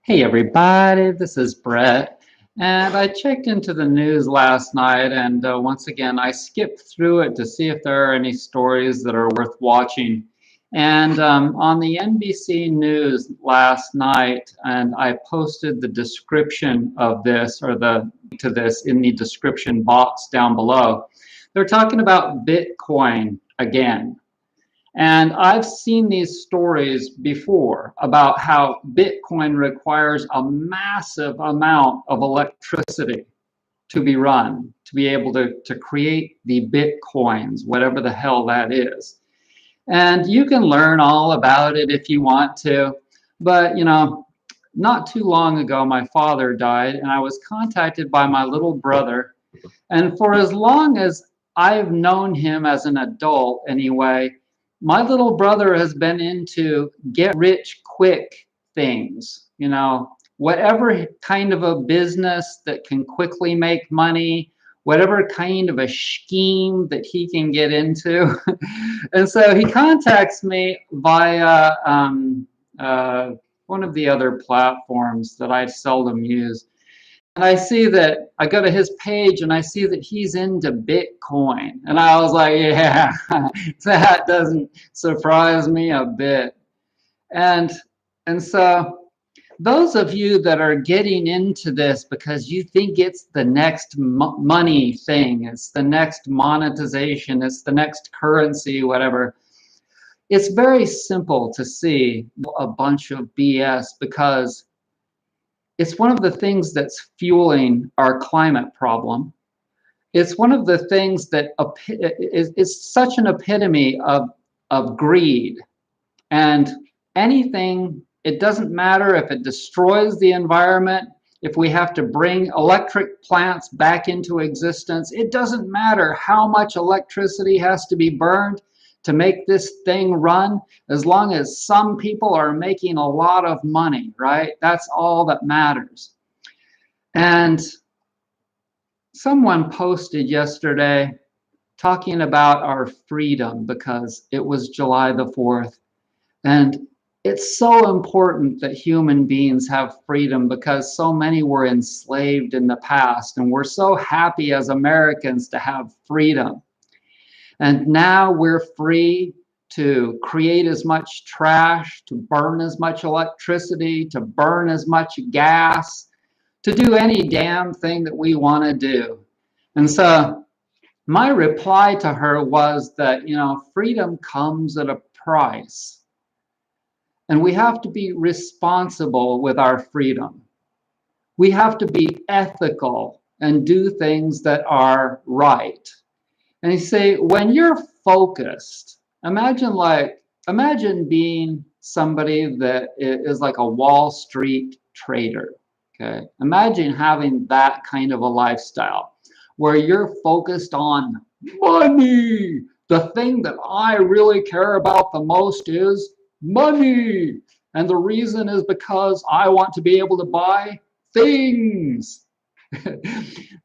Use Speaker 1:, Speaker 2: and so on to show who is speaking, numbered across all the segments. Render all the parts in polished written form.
Speaker 1: Hey everybody, this is Brett, and I checked into the news last night, and once again I skipped through it to see if there are any stories that are worth watching. And on the NBC News last night, and I posted the description of this or the to this in the description box down below. They're talking about Bitcoin again. And I've seen these stories before about how Bitcoin requires a massive amount of electricity to be run, to be able to create the Bitcoins, whatever the hell that is. And you can learn all about it if you want to. But, not too long ago, my father died, and I was contacted by my little brother. And for as long as I've known him as an adult, anyway, my little brother has been into get rich quick things, whatever kind of a business that can quickly make money, whatever kind of a scheme that he can get into. And so he contacts me via one of the other platforms that I seldom use. And I see that I go to his page and I see that he's into Bitcoin. And I was like, yeah, that doesn't surprise me a bit. And and so those of you that are getting into this because you think it's the next money thing, it's the next monetization, it's the next currency, whatever, it's very simple to see a bunch of BS because it's one of the things that's fueling our climate problem. It's one of the things that is such an epitome of greed. And anything, it doesn't matter if it destroys the environment, if we have to bring electric plants back into existence, it doesn't matter how much electricity has to be burned to make this thing run, as long as some people are making a lot of money, right? That's all that matters. And someone posted yesterday talking about our freedom because it was July the 4th. And it's so important that human beings have freedom because so many were enslaved in the past. And we're so happy as Americans to have freedom. And now we're free to create as much trash, to burn as much electricity, to burn as much gas, to do any damn thing that we want to do. And so my reply to her was that, freedom comes at a price. And we have to be responsible with our freedom. We have to be ethical and do things that are right. And you say, when you're focused, imagine being somebody that is like a Wall Street trader. Okay. Imagine having that kind of a lifestyle where you're focused on money. The thing that I really care about the most is money. And the reason is because I want to be able to buy things.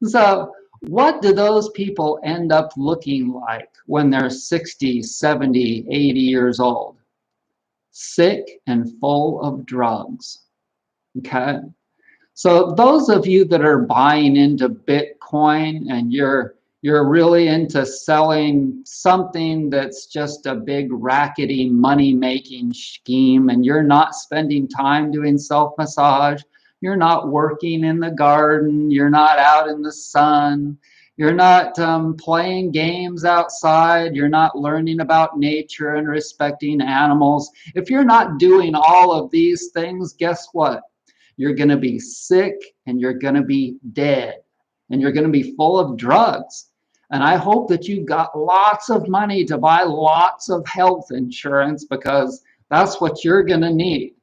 Speaker 1: So what do those people end up looking like when they're 60, 70, 80 years old? Sick and full of drugs. Okay? So those of you that are buying into Bitcoin and you're really into selling something that's just a big rackety money-making scheme, and you're not spending time doing self-massage, you're not working in the garden, you're not out in the sun, you're not playing games outside, you're not learning about nature and respecting animals. If you're not doing all of these things, guess what? You're going to be sick and you're going to be dead and you're going to be full of drugs. And I hope that you got lots of money to buy lots of health insurance because that's what you're going to need.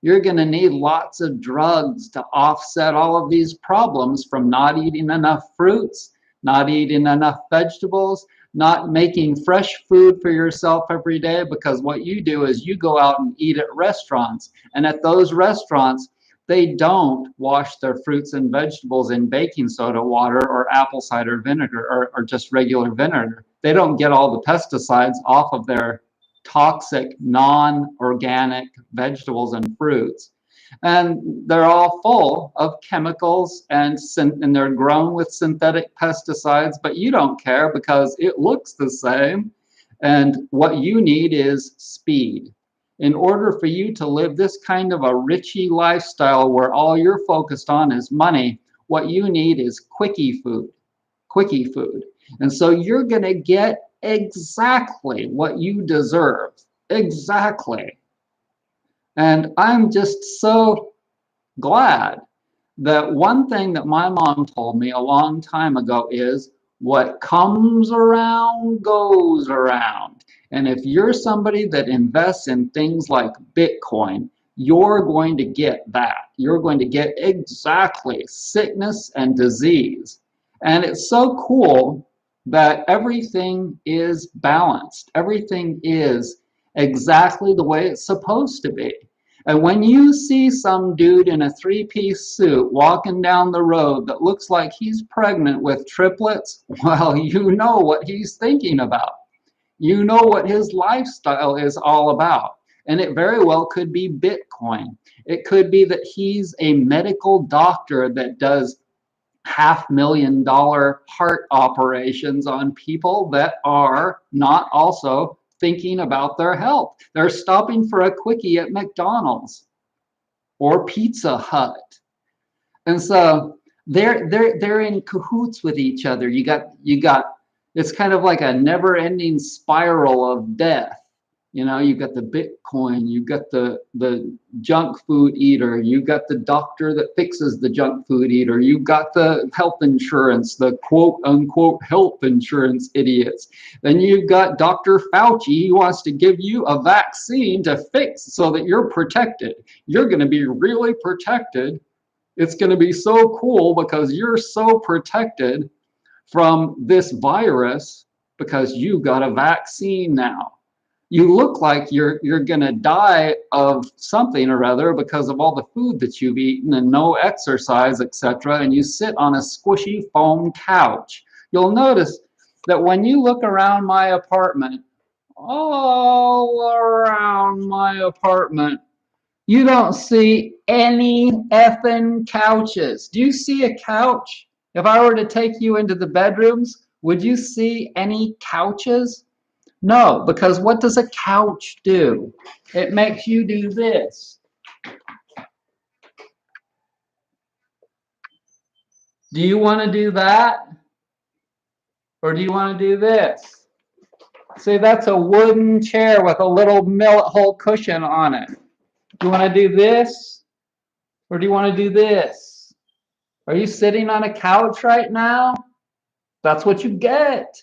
Speaker 1: You're going to need lots of drugs to offset all of these problems from not eating enough fruits, not eating enough vegetables, not making fresh food for yourself every day, because what you do is you go out and eat at restaurants. And at those restaurants, they don't wash their fruits and vegetables in baking soda water or apple cider vinegar or just regular vinegar. They don't get all the pesticides off of their toxic, non-organic vegetables and fruits. And they're all full of chemicals and they're grown with synthetic pesticides, but you don't care because it looks the same. And what you need is speed. In order for you to live this kind of a richy lifestyle where all you're focused on is money, what you need is quickie food. Quickie food. And so you're going to get exactly what you deserve. Exactly. And I'm just so glad that one thing that my mom told me a long time ago is what comes around goes around. And if you're somebody that invests in things like Bitcoin, you're going to get that. You're going to get exactly sickness and disease. And it's so cool that everything is balanced. Everything is exactly the way it's supposed to be. And when you see some dude in a three-piece suit walking down the road that looks like he's pregnant with triplets, well, you know what he's thinking about. You know what his lifestyle is all about. And it very well could be Bitcoin. It could be that he's a medical doctor that does $500,000 heart operations on people that are not also thinking about their health. They're stopping for a quickie at McDonald's or Pizza Hut. And so they're in cahoots with each other. You got it's kind of like a never-ending spiral of death. You know, you got the Bitcoin, you got the junk food eater, you got the doctor that fixes the junk food eater, you got the health insurance, the quote unquote health insurance idiots. Then you've got Dr. Fauci, he wants to give you a vaccine to fix so that you're protected. You're going to be really protected. It's going to be so cool because you're so protected from this virus because you got a vaccine now. You look like you're going to die of something or other because of all the food that you've eaten and no exercise, etc. And you sit on a squishy foam couch. You'll notice that when you look around my apartment, all around my apartment, you don't see any effing couches. Do you see a couch? If I were to take you into the bedrooms, would you see any couches? No, because what does a couch do? It makes you do this. Do you want to do that? Or do you want to do this? See, that's a wooden chair with a little millet hole cushion on it. Do you want to do this? Or do you want to do this? Are you sitting on a couch right now? That's what you get.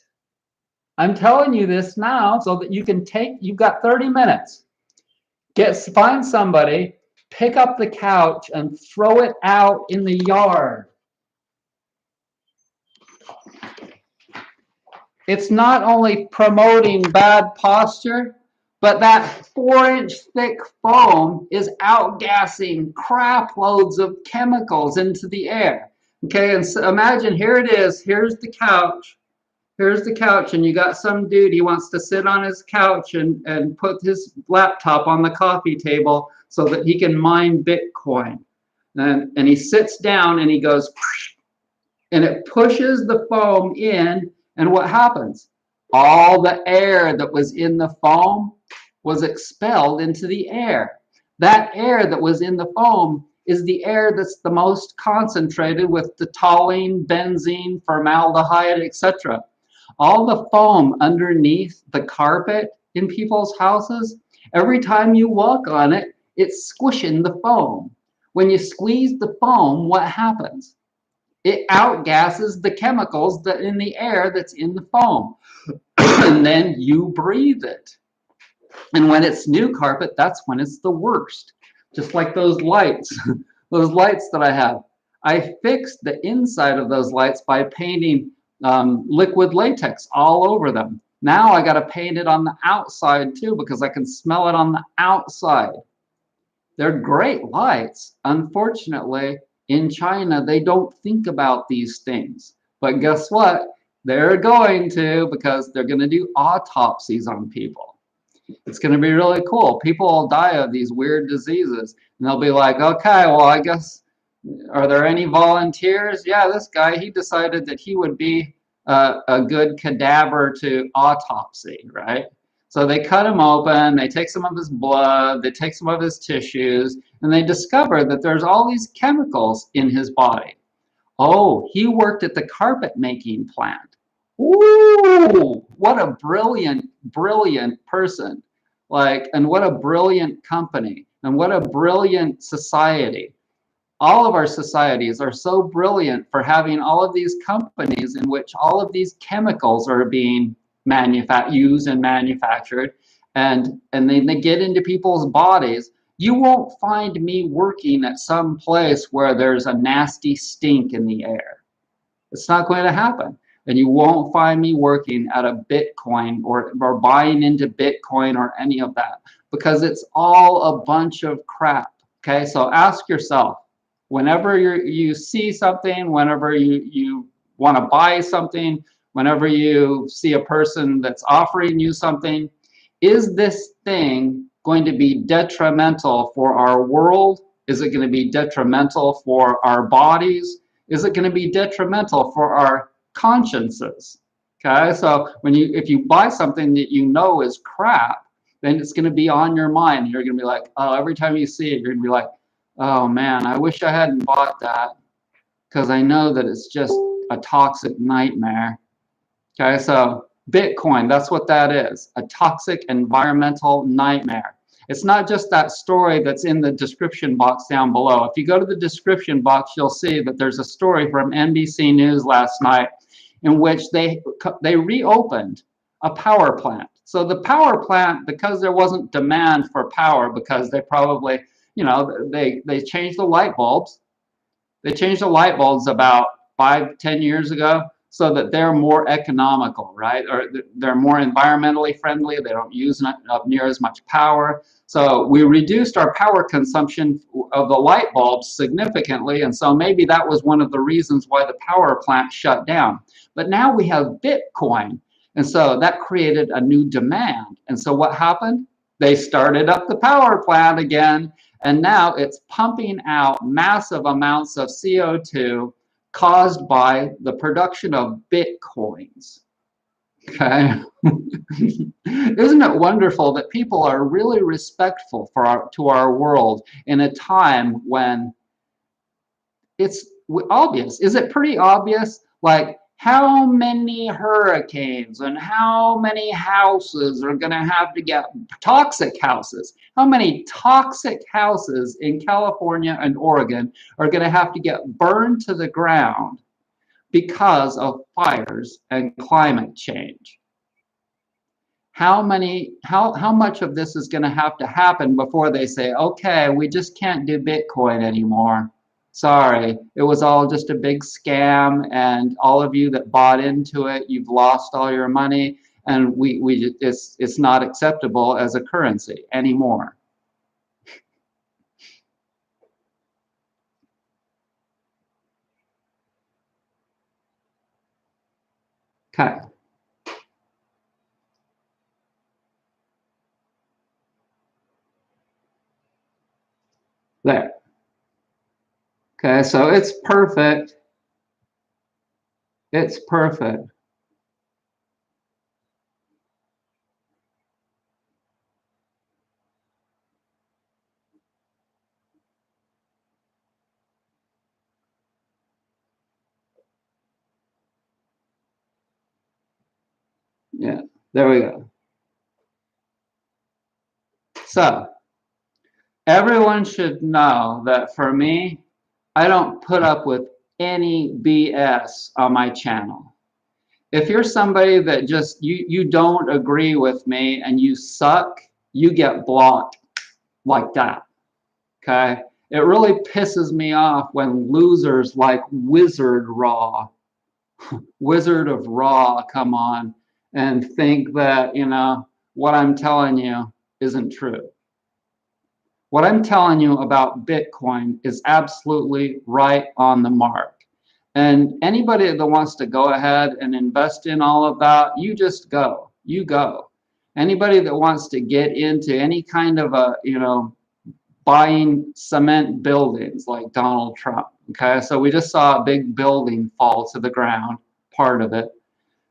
Speaker 1: I'm telling you this now so that you can you've got 30 minutes. Find somebody, pick up the couch and throw it out in the yard. It's not only promoting bad posture, but that 4-inch thick foam is outgassing crap loads of chemicals into the air. Okay, and so imagine here it is. Here's the couch. Here's the couch, and you got some dude, he wants to sit on his couch and put his laptop on the coffee table so that he can mine Bitcoin. And he sits down and he goes, and it pushes the foam in, and what happens? All the air that was in the foam was expelled into the air. That air that was in the foam is the air that's the most concentrated with the toluene, benzene, formaldehyde, etc. All the foam underneath the carpet in people's houses, every time you walk on it, it's squishing the foam. When you squeeze the foam, what happens? It outgasses the chemicals that in the air that's in the foam. And then you breathe it. And when it's new carpet, that's when it's the worst. Just like those lights, those lights that I have. I fixed the inside of those lights by painting liquid latex all over them. Now I got to paint it on the outside too because I can smell it on the outside. They're great lights. Unfortunately, in China, they don't think about these things. But guess what? They're going to, because they're going to do autopsies on people. It's going to be really cool. People will die of these weird diseases, and they'll be like, okay, well, I guess, are there any volunteers? Yeah, this guy, he decided that he would be a good cadaver to autopsy, right? So they cut him open, they take some of his blood, they take some of his tissues, and they discover that there's all these chemicals in his body. Oh, he worked at the carpet making plant. Ooh, what a brilliant, brilliant person. Like, and what a brilliant company, and what a brilliant society. All of our societies are so brilliant for having all of these companies in which all of these chemicals are being used and manufactured, and they get into people's bodies. You won't find me working at some place where there's a nasty stink in the air. It's not going to happen. And you won't find me working at a Bitcoin or buying into Bitcoin or any of that, because it's all a bunch of crap. Okay, so ask yourself, whenever you see something, whenever you want to buy something, whenever you see a person that's offering you something, is this thing going to be detrimental for our world? Is it going to be detrimental for our bodies? Is it going to be detrimental for our consciences? Okay, so if you buy something that you know is crap, then it's going to be on your mind. You're going to be like, oh, every time you see it, you're going to be like, oh man, I wish I hadn't bought that, because I know that it's just a toxic nightmare. Okay, so Bitcoin, that's what that is, a toxic environmental nightmare. It's not just that story that's in the description box down below. If you go to the description box, you'll see that there's a story from NBC News last night in which they reopened a power plant. So the power plant, because there wasn't demand for power, because they probably, they changed the light bulbs. They changed the light bulbs about 5-10 years ago, so that they're more economical, right? Or they're more environmentally friendly. They don't use up near as much power. So we reduced our power consumption of the light bulbs significantly. And so maybe that was one of the reasons why the power plant shut down. But now we have Bitcoin. And so that created a new demand. And so what happened? They started up the power plant again. And now it's pumping out massive amounts of CO2 caused by the production of Bitcoins. Okay. Isn't it wonderful that people are really respectful to our world in a time when it's obvious? Is it pretty obvious? Like, how many hurricanes and how many houses are going to have to get toxic houses? How many toxic houses in California and Oregon are going to have to get burned to the ground because of fires and climate change? How much of this is going to have to happen before they say, okay, we just can't do Bitcoin anymore? Sorry, it was all just a big scam, and all of you that bought into it, you've lost all your money, and it's not acceptable as a currency anymore. Okay. There. Okay, so it's perfect. It's perfect. Yeah, there we go. So everyone should know that for me, I don't put up with any BS on my channel. If you're somebody that just you don't agree with me and you suck, you get blocked like that. Okay? It really pisses me off when losers like Wizard of Raw come on and think that, what I'm telling you isn't true. What I'm telling you about Bitcoin is absolutely right on the mark. And anybody that wants to go ahead and invest in all of that, you just go. You go. Anybody that wants to get into any kind of a, buying cement buildings like Donald Trump. Okay, so we just saw a big building fall to the ground, part of it,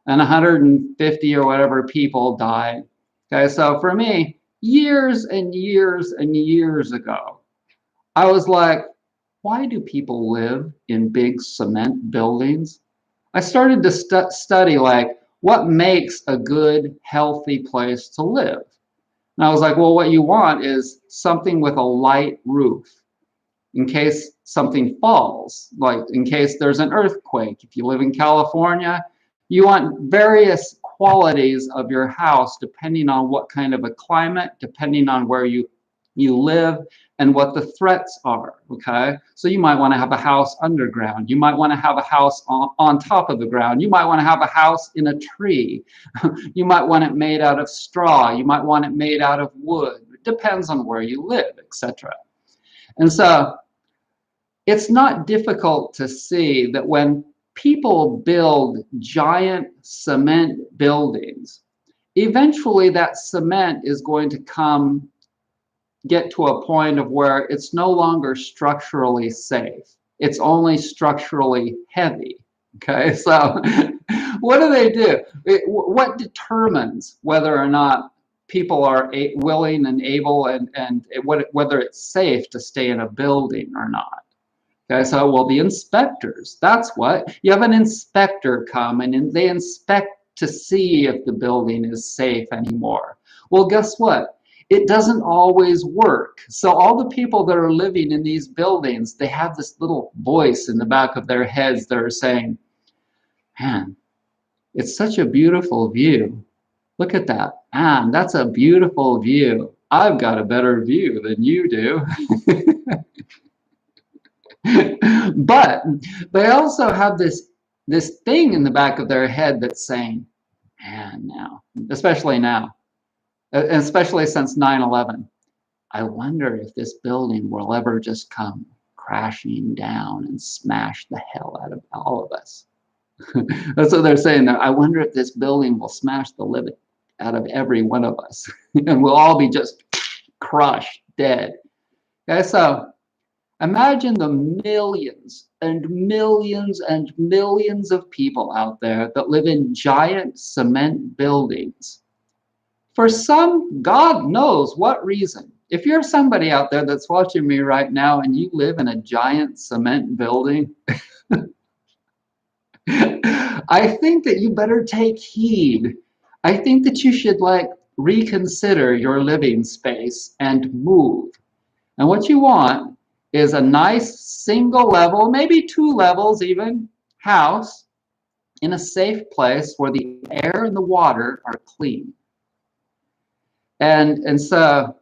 Speaker 1: and 150 or whatever people died. Okay, so for me, years and years and years ago, I was like, why do people live in big cement buildings? I started to study like what makes a good, healthy place to live. And I was like, well, what you want is something with a light roof in case something falls, like in case there's an earthquake. If you live in California, you want various qualities of your house depending on what kind of a climate, depending on where you live and what the threats are, okay? So you might want to have a house underground. You might want to have a house on top of the ground. You might want to have a house in a tree. You might want it made out of straw. You might want it made out of wood. It depends on where you live, etc. And so it's not difficult to see that when people build giant cement buildings, eventually that cement is going to get to a point of where it's no longer structurally safe. It's only structurally heavy. Okay, so what do? What determines whether or not people are willing and able and whether it's safe to stay in a building or not? Okay, so well, the inspectors, that's what. You have an inspector come and they inspect to see if the building is safe anymore. Well, guess what? It doesn't always work. So all the people that are living in these buildings, they have this little voice in the back of their heads that are saying, man, it's such a beautiful view. Look at that. Man, that's a beautiful view. I've got a better view than you do. But they also have this thing in the back of their head that's saying, man, now, especially now, especially since 9/11, I wonder if this building will ever just come crashing down and smash the hell out of all of us. That's what they're saying. I wonder if this building will smash the living out of every one of us and we'll all be just crushed, dead. Okay, so imagine the millions and millions and millions of people out there that live in giant cement buildings. For some, God knows what reason. If you're somebody out there that's watching me right now and you live in a giant cement building, I think that you better take heed. I think that you should reconsider your living space and move. And what you want is a nice single level, maybe 2 levels even, house in a safe place where the air and the water are clean. And so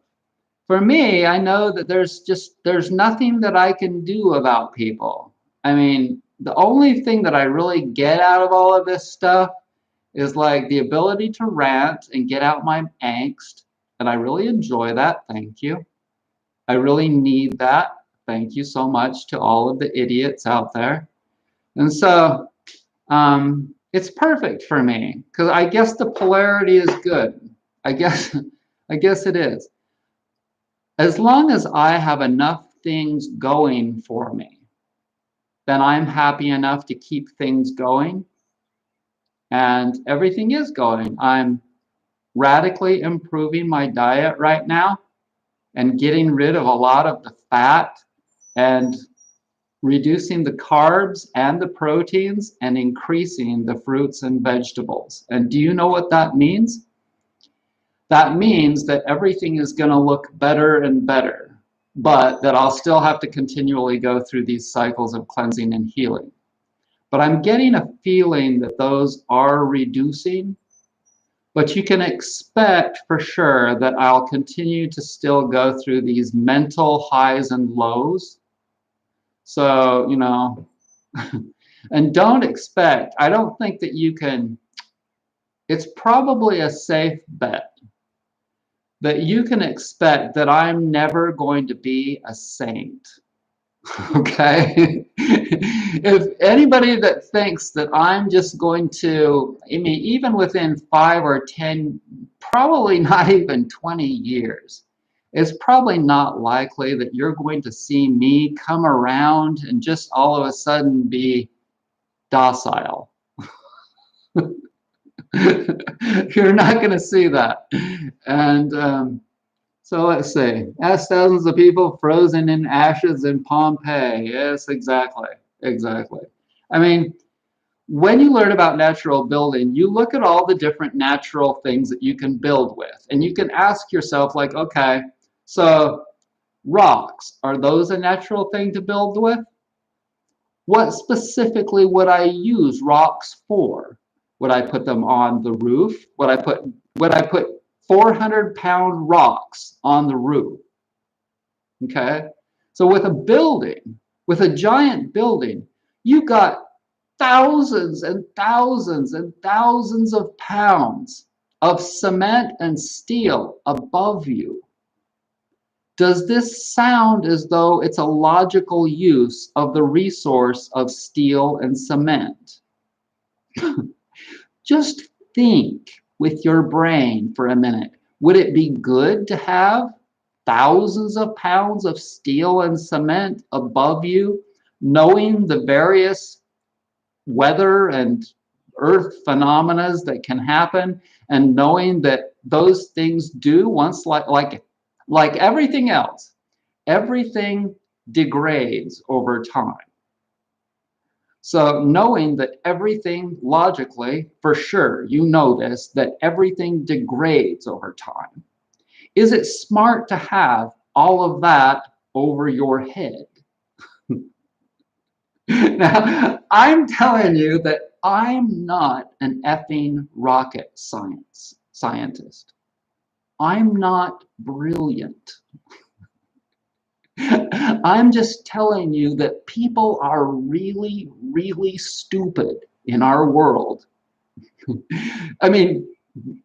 Speaker 1: for me, I know that there's nothing that I can do about people. I mean, the only thing that I really get out of all of this stuff is like the ability to rant and get out my angst. And I really enjoy that. Thank you. I really need that. Thank you so much to all of the idiots out there. And so it's perfect for me because I guess the polarity is good. I guess it is. As long as I have enough things going for me, then I'm happy enough to keep things going. And everything is going. I'm radically improving my diet right now and getting rid of a lot of the fat and reducing the carbs and the proteins and increasing the fruits and vegetables. And do you know what that means? That means that everything is going to look better and better, but that I'll still have to continually go through these cycles of cleansing and healing. But I'm getting a feeling that those are reducing, but you can expect for sure that I'll continue to still go through these mental highs and lows. So, and don't expect, I don't think that you can, it's probably a safe bet that you can expect that I'm never going to be a saint. Okay. If anybody that thinks that I'm just going to, I mean, even within 5 or 10, probably not even 20 years, it's probably not likely that you're going to see me come around and just all of a sudden be docile. You're not going to see that. And so let's see. As thousands of people frozen in ashes in Pompeii. Yes, exactly. Exactly. I mean, when you learn about natural building, you look at all the different natural things that you can build with. And you can ask yourself, like, okay, so rocks, are those a natural thing to build with? What specifically would I use rocks for? Would I put them on the roof? Would I put 400-pound rocks on the roof? Okay. So with a building, with a giant building, you got thousands and thousands and thousands of pounds of cement and steel above you. Does this sound as though it's a logical use of the resource of steel and cement? Just think with your brain for a minute. Would it be good to have thousands of pounds of steel and cement above you, knowing the various weather and earth phenomena that can happen, and knowing that those things do once, like everything else, everything degrades over time. So knowing that everything logically, for sure, you know this, that everything degrades over time. Is it smart to have all of that over your head? Now, I'm telling you that I'm not an effing rocket scientist. I'm not brilliant. I'm just telling you that people are really, really stupid in our world. I mean,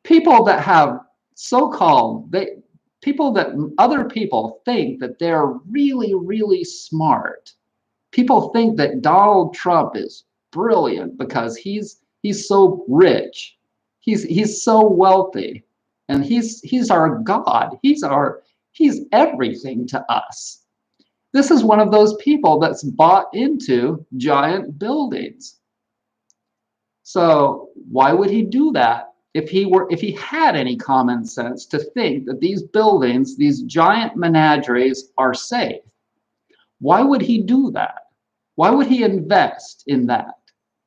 Speaker 1: people that have so-called, people that other people think that they're really, really smart. People think that Donald Trump is brilliant because he's so rich. He's so wealthy, and he's our God. He's everything to us. This is one of those people that's bought into giant buildings. So why would he do that if he had any common sense to think that these buildings, these giant menageries, are safe? Why would he do that? Why would he invest in that?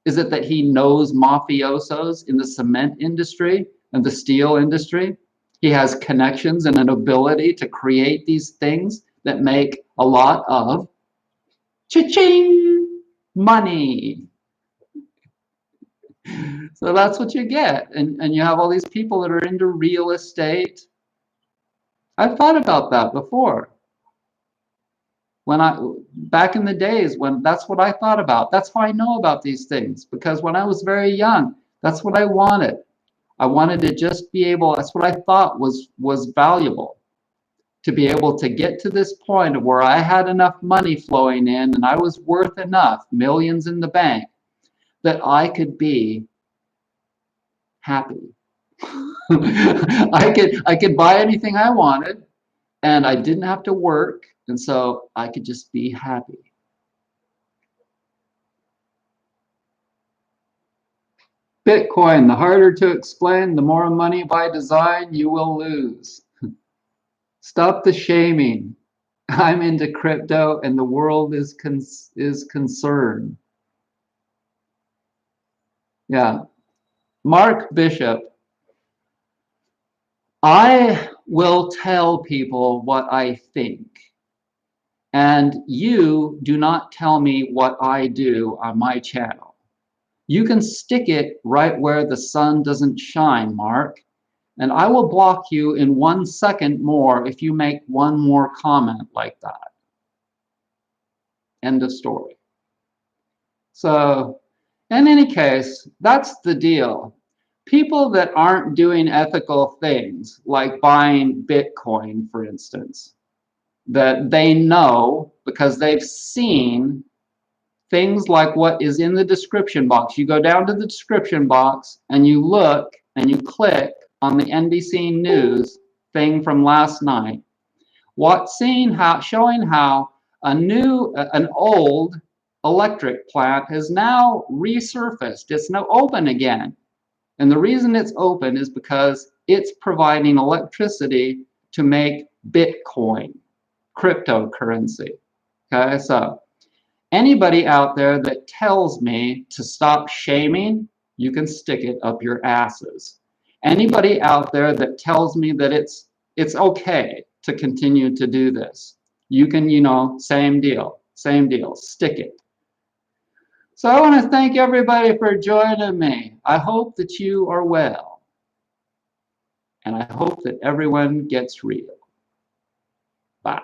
Speaker 1: Is it that he knows mafiosos in the cement industry and the steel industry? He has connections and an ability to create these things that make a lot of cha-ching money. So that's what you get. And you have all these people that are into real estate. I've thought about that before. Back in the days when that's what I thought about. That's how I know about these things, because when I was very young, that's what I wanted. I wanted to just be able, that's what I thought was valuable, to be able to get to this point of where I had enough money flowing in and I was worth enough, millions in the bank, that I could be happy. I could buy anything I wanted, and I didn't have to work, and so I could just be happy. Bitcoin, the harder to explain, the more money by design you will lose. Stop the shaming. I'm into crypto and the world is concerned. Yeah. Mark Bishop, I will tell people what I think, and you do not tell me what I do on my channel. You can stick it right where the sun doesn't shine, Mark, and I will block you in 1 second more if you make one more comment like that. End of story. So, in any case, that's the deal. People that aren't doing ethical things, like buying Bitcoin, for instance, that they know because they've seen things like what is in the description box. You go down to the description box and you look and you click on the NBC News thing from last night. Showing how an old electric plant has now resurfaced. It's now open again. And the reason it's open is because it's providing electricity to make Bitcoin, cryptocurrency. Okay, so anybody out there that tells me to stop shaming, you can stick it up your asses. Anybody out there that tells me that it's okay to continue to do this, you can, same deal, stick it. So I want to thank everybody for joining me. I hope that you are well. And I hope that everyone gets real. Bye.